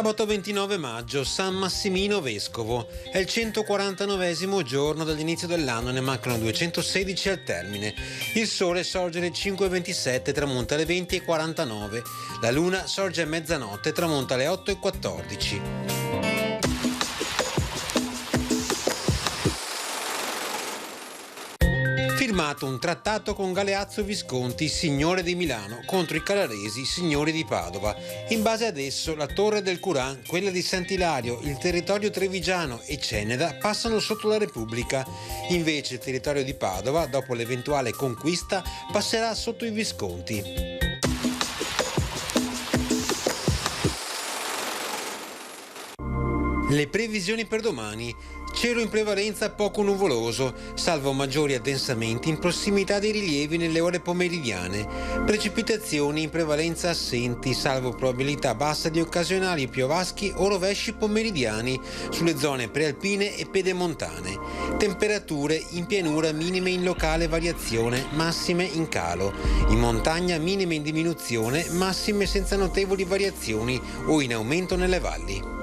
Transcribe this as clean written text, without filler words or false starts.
Sabato 29 maggio, San Massimino Vescovo. È il 149esimo giorno dall'inizio dell'anno, ne mancano 216 al termine. Il sole sorge alle 5:27, tramonta alle 20:49. La luna sorge a mezzanotte, tramonta alle 8:14. Firmato un trattato con Galeazzo Visconti, signore di Milano, contro i Calaresi, signori di Padova. In base ad esso, la Torre del Curan, quella di Sant'Ilario, il territorio trevigiano e Ceneda passano sotto la Repubblica. Invece il territorio di Padova, dopo l'eventuale conquista, passerà sotto i Visconti. Le previsioni per domani. Cielo in prevalenza poco nuvoloso, salvo maggiori addensamenti in prossimità dei rilievi nelle ore pomeridiane. Precipitazioni in prevalenza assenti, salvo probabilità bassa di occasionali piovaschi o rovesci pomeridiani sulle zone prealpine e pedemontane. Temperature in pianura minime in locale variazione, massime in calo. In montagna minime in diminuzione, massime senza notevoli variazioni o in aumento nelle valli.